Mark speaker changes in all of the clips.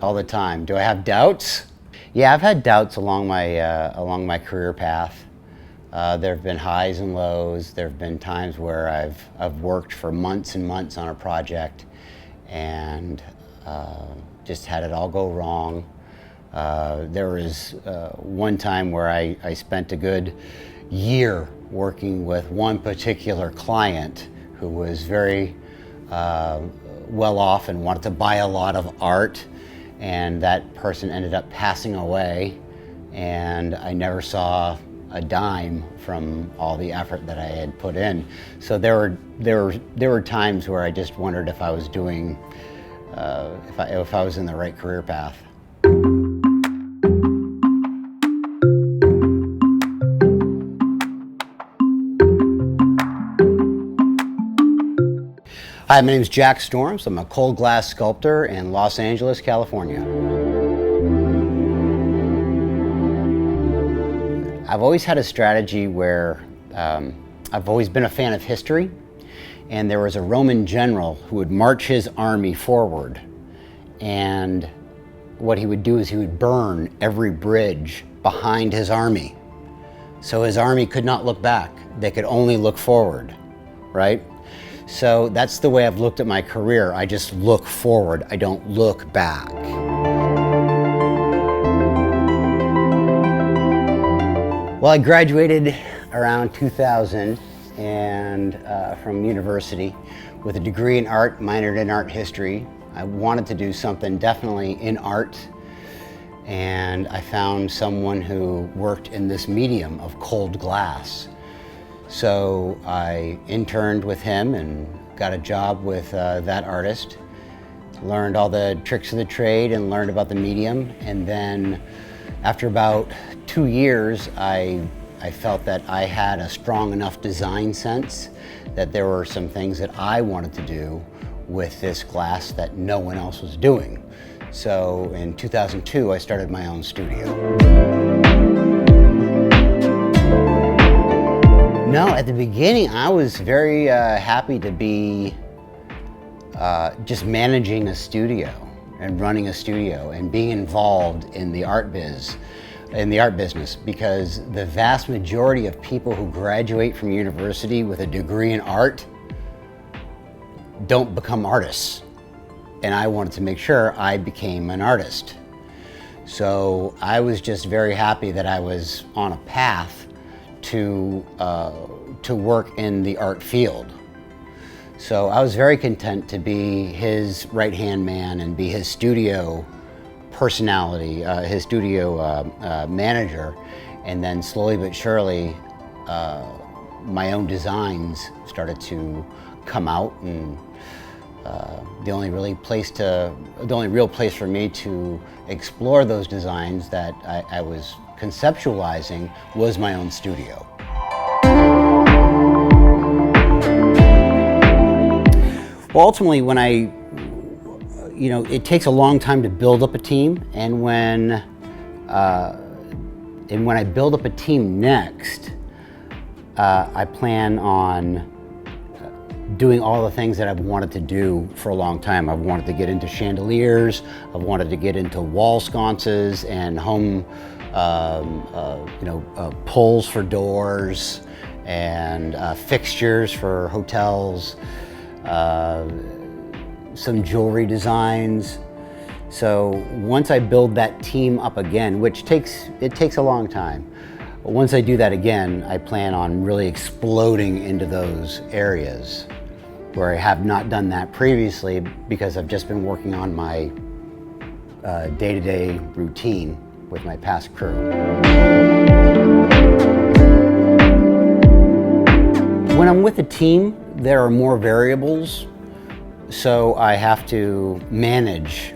Speaker 1: all the time. Do I have doubts? Yeah, I've had doubts along my career path. There have been highs and lows. There have been times where I've worked for months and months on a project and just had it all go wrong. There was one time where I spent a good year working with one particular client who was very well off and wanted to buy a lot of art, and that person ended up passing away, and I never saw a dime from all the effort that I had put in. So there were times where I just wondered if I was doing if I was in the right career path. Hi, my name is Jack Storms. I'm a cold glass sculptor in Los Angeles, California. I've always had a strategy where I've always been a fan of history, and there was a Roman general who would march his army forward, and what he would do is he would burn every bridge behind his army. So his army could not look back. They could only look forward, right? So that's the way I've looked at my career. I just look forward. I don't look back. Well, I graduated around 2000 and from university with a degree in art, minored in art history. I wanted to do something definitely in art, and I found someone who worked in this medium of cold glass. So I interned with him and got a job with that artist, learned all the tricks of the trade and learned about the medium. And then after about 2 years, I felt that I had a strong enough design sense that there were some things that I wanted to do with this glass that no one else was doing. So in 2002, I started my own studio. No, at the beginning, I was very happy to be just managing a studio and running a studio and being involved in the art business, because the vast majority of people who graduate from university with a degree in art don't become artists. And I wanted to make sure I became an artist. So I was just very happy that I was on a path to work in the art field. So I was very content to be his right-hand man and be his studio personality, his studio manager, and then slowly but surely my own designs started to come out, and the only real place for me to explore those designs that I was conceptualizing was my own studio. Well, ultimately, when it takes a long time to build up a team, and when I build up a team next, I plan on doing all the things that I've wanted to do for a long time. I've wanted to get into chandeliers, I've wanted to get into wall sconces and home pulls for doors and fixtures for hotels, some jewelry designs. So once I build that team up again, which takes a long time, but once I do that again, I plan on really exploding into those areas where I have not done that previously, because I've just been working on my day-to-day routine with my past crew. When I'm with a team, there are more variables, so I have to manage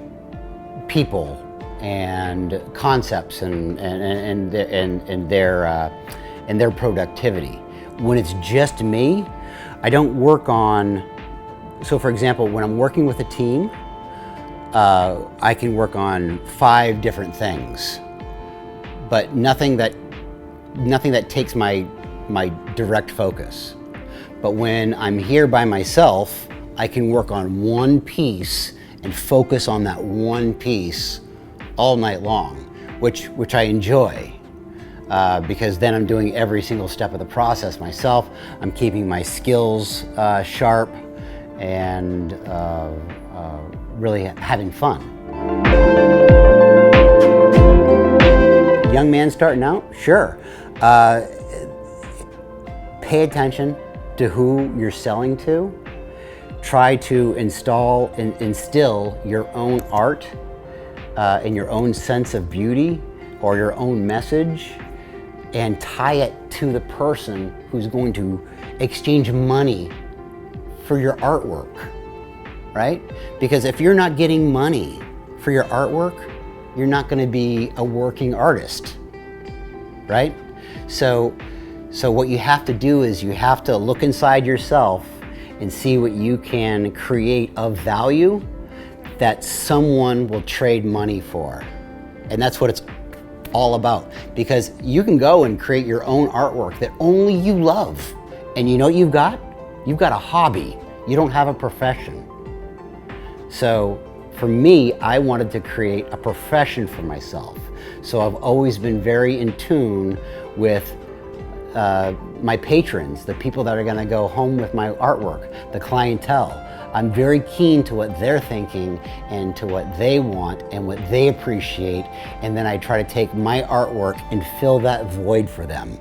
Speaker 1: people and concepts and their productivity. When it's just me, I don't work on. So, for example, when I'm working with a team, I can work on 5 different things, but nothing that takes my direct focus. But when I'm here by myself, I can work on one piece and focus on that one piece all night long, which I enjoy. Because then I'm doing every single step of the process myself. I'm keeping my skills sharp and really having fun. Young man starting out? Sure. Pay attention to who you're selling to. Try to instill your own art and your own sense of beauty or your own message, and tie it to the person who's going to exchange money for your artwork, right? Because if you're not getting money for your artwork, you're not going to be a working artist, right? So what you have to do is you have to look inside yourself and see what you can create of value that someone will trade money for. And that's what it's all about, because you can go and create your own artwork that only you love. And you know what you've got? You've got a hobby. You don't have a profession. So for me, I wanted to create a profession for myself. So I've always been very in tune with my patrons, the people that are going to go home with my artwork, the clientele. I'm very keen to what they're thinking and to what they want and what they appreciate, and then I try to take my artwork and fill that void for them.